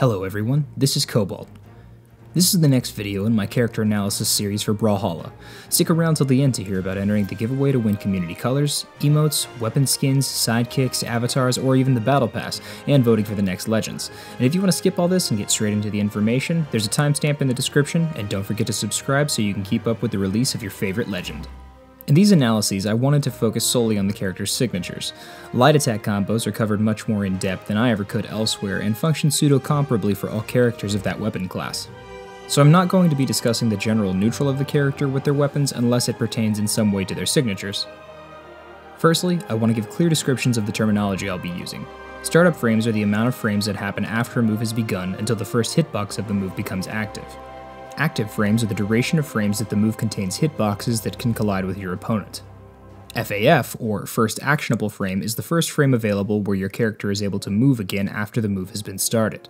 Hello everyone, this is Cobalt. This is the next video in my character analysis series for Brawlhalla. Stick around till the end to hear about entering the giveaway to win community colors, emotes, weapon skins, sidekicks, avatars, or even the battle pass, and voting for the next legends. And if you want to skip all this and get straight into the information, there's a timestamp in the description, and don't forget to subscribe so you can keep up with the release of your favorite legend. In these analyses, I wanted to focus solely on the character's signatures. Light attack combos are covered much more in depth than I ever could elsewhere and function pseudo-comparably for all characters of that weapon class. So I'm not going to be discussing the general neutral of the character with their weapons unless it pertains in some way to their signatures. Firstly, I want to give clear descriptions of the terminology I'll be using. Startup frames are the amount of frames that happen after a move has begun until the first hitbox of the move becomes active. Active frames are the duration of frames that the move contains hitboxes that can collide with your opponent. FAF, or First Actionable Frame, is the first frame available where your character is able to move again after the move has been started.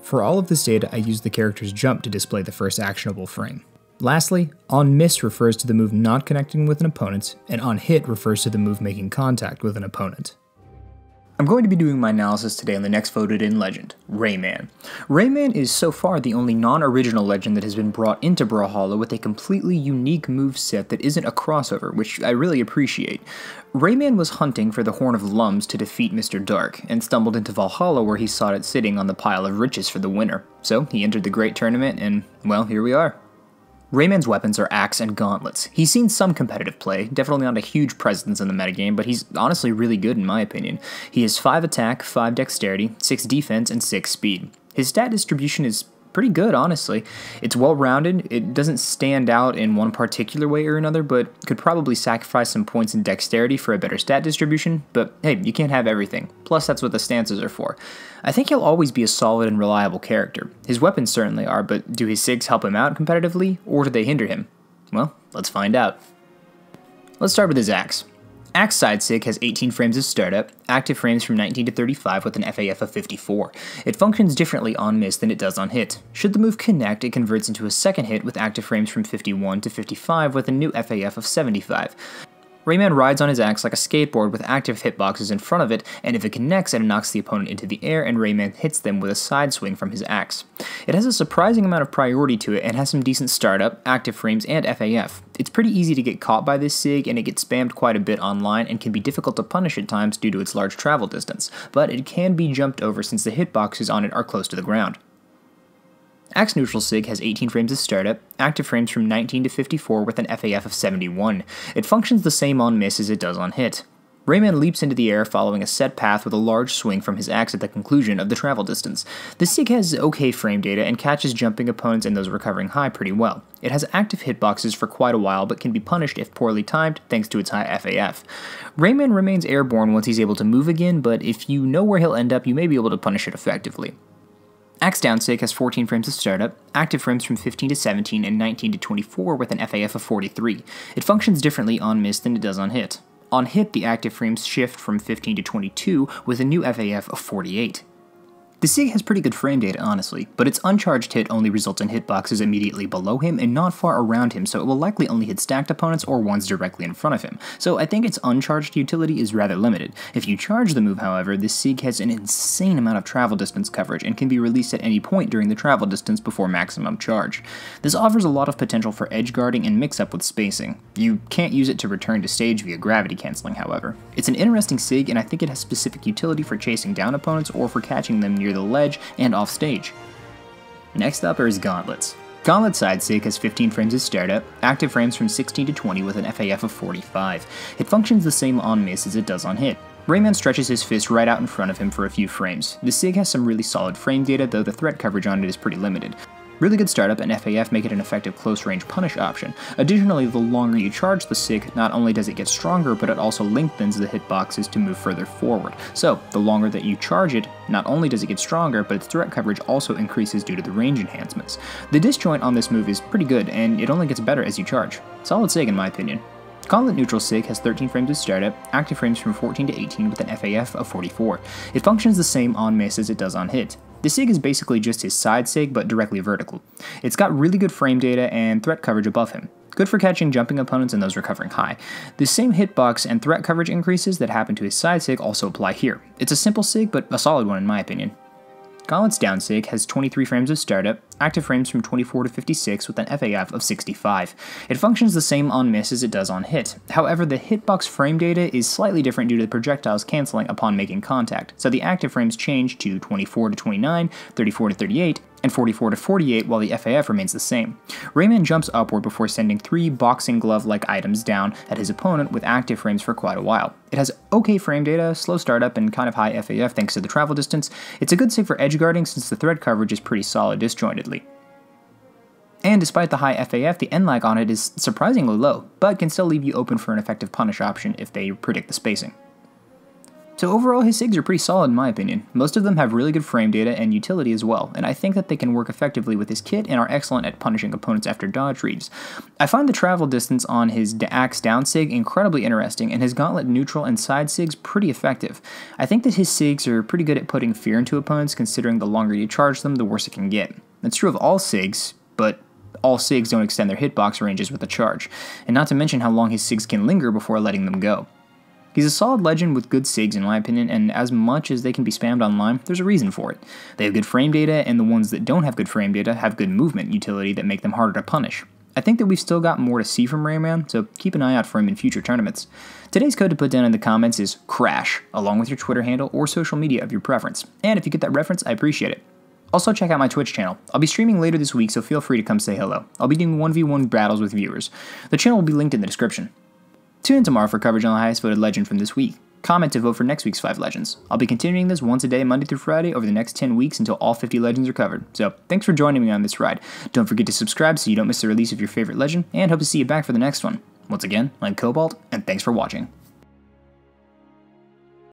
For all of this data, I use the character's jump to display the first actionable frame. Lastly, on miss refers to the move not connecting with an opponent, and on hit refers to the move making contact with an opponent. I'm going to be doing my analysis today on the next voted in legend, Rayman. Rayman is so far the only non-original legend that has been brought into Brawlhalla with a completely unique moveset that isn't a crossover, which I really appreciate. Rayman was hunting for the Horn of Lums to defeat Mr. Dark, and stumbled into Valhalla where he saw it sitting on the pile of riches for the winner. So he entered the great tournament and, well, here we are. Rayman's weapons are Axe and Gauntlets. He's seen some competitive play, definitely not a huge presence in the metagame, but he's honestly really good in my opinion. He has 5 attack, 5 dexterity, 6 defense, and 6 speed. His stat distribution is pretty good, honestly. It's well-rounded, it doesn't stand out in one particular way or another, but could probably sacrifice some points in dexterity for a better stat distribution, but hey, you can't have everything. Plus, that's what the stances are for. I think he'll always be a solid and reliable character. His weapons certainly are, but do his SIGs help him out competitively, or do they hinder him? Well, let's find out. Let's start with his Axe. Axe side SIG has 18 frames of startup, active frames from 19 to 35 with an FAF of 54. It functions differently on miss than it does on hit. Should the move connect, it converts into a second hit with active frames from 51 to 55 with a new FAF of 75. Rayman rides on his axe like a skateboard with active hitboxes in front of it, and if it connects, it knocks the opponent into the air and Rayman hits them with a side swing from his axe. It has a surprising amount of priority to it and has some decent startup, active frames, and FAF. It's pretty easy to get caught by this SIG and it gets spammed quite a bit online and can be difficult to punish at times due to its large travel distance, but it can be jumped over since the hitboxes on it are close to the ground. Axe neutral SIG has 18 frames of startup, active frames from 19 to 54 with an FAF of 71. It functions the same on miss as it does on hit. Rayman leaps into the air following a set path with a large swing from his axe at the conclusion of the travel distance. The SIG has okay frame data and catches jumping opponents and those recovering high pretty well. It has active hitboxes for quite a while but can be punished if poorly timed thanks to its high FAF. Rayman remains airborne once he's able to move again, but if you know where he'll end up, you may be able to punish it effectively. Axe down SIG has 14 frames of startup, active frames from 15 to 17 and 19 to 24 with an FAF of 43. It functions differently on miss than it does on hit. On hit, the active frames shift from 15 to 22 with a new FAF of 48. The SIG has pretty good frame data, honestly, but its uncharged hit only results in hitboxes immediately below him and not far around him, so it will likely only hit stacked opponents or ones directly in front of him, so I think its uncharged utility is rather limited. If you charge the move, however, this SIG has an insane amount of travel distance coverage and can be released at any point during the travel distance before maximum charge. This offers a lot of potential for edge guarding and mix-up with spacing. You can't use it to return to stage via gravity cancelling, however. It's an interesting SIG, and I think it has specific utility for chasing down opponents or for catching them near the ledge and off stage. Next up are his Gauntlets. Gauntlet side SIG has 15 frames of startup, active frames from 16 to 20 with an FAF of 45. It functions the same on miss as it does on hit. Rayman stretches his fist right out in front of him for a few frames. The SIG has some really solid frame data, though the threat coverage on it is pretty limited. Really good startup and FAF make it an effective close-range punish option. Additionally, the longer you charge the SIG, not only does it get stronger, but it also lengthens the hitboxes to move further forward. So, the longer that you charge it, not only does it get stronger, but its threat coverage also increases due to the range enhancements. The disjoint on this move is pretty good, and it only gets better as you charge. Solid SIG in my opinion. Gauntlet neutral SIG has 13 frames of startup, active frames from 14 to 18 with an FAF of 44. It functions the same on miss as it does on hit. The SIG is basically just his side SIG, but directly vertical. It's got really good frame data and threat coverage above him. Good for catching jumping opponents and those recovering high. The same hitbox and threat coverage increases that happen to his side SIG also apply here. It's a simple SIG, but a solid one in my opinion. Gauntlet's down sig has 23 frames of startup, active frames from 24 to 56 with an FAF of 65. It functions the same on miss as it does on hit. However, the hitbox frame data is slightly different due to the projectiles cancelling upon making contact, so the active frames change to 24 to 29, 34 to 38, and 44 to 48 while the FAF remains the same. Rayman jumps upward before sending 3 boxing glove-like items down at his opponent with active frames for quite a while. It has okay frame data, slow startup, and kind of high FAF thanks to the travel distance. It's a good save for edge guarding since the thread coverage is pretty solid disjointedly. And despite the high FAF, the end lag on it is surprisingly low, but can still leave you open for an effective punish option if they predict the spacing. So overall, his SIGs are pretty solid in my opinion. Most of them have really good frame data and utility as well, and I think that they can work effectively with his kit and are excellent at punishing opponents after dodge reads. I find the travel distance on his axe down SIG incredibly interesting, and his gauntlet neutral and side SIGs pretty effective. I think that his SIGs are pretty good at putting fear into opponents, considering the longer you charge them, the worse it can get. That's true of all SIGs, but all SIGs don't extend their hitbox ranges with a charge, and not to mention how long his SIGs can linger before letting them go. He's a solid legend with good SIGs in my opinion, and as much as they can be spammed online, there's a reason for it. They have good frame data, and the ones that don't have good frame data have good movement utility that make them harder to punish. I think that we've still got more to see from Rayman, so keep an eye out for him in future tournaments. Today's code to put down in the comments is CRASH, along with your Twitter handle or social media of your preference, and if you get that reference, I appreciate it. Also check out my Twitch channel. I'll be streaming later this week, so feel free to come say hello. I'll be doing 1v1 battles with viewers. The channel will be linked in the description. Tune in tomorrow for coverage on the highest voted legend from this week. Comment to vote for next week's 5 legends. I'll be continuing this once a day, Monday through Friday, over the next 10 weeks until all 50 legends are covered. So, thanks for joining me on this ride. Don't forget to subscribe so you don't miss the release of your favorite legend, and hope to see you back for the next one. Once again, I'm Cobalt, and thanks for watching.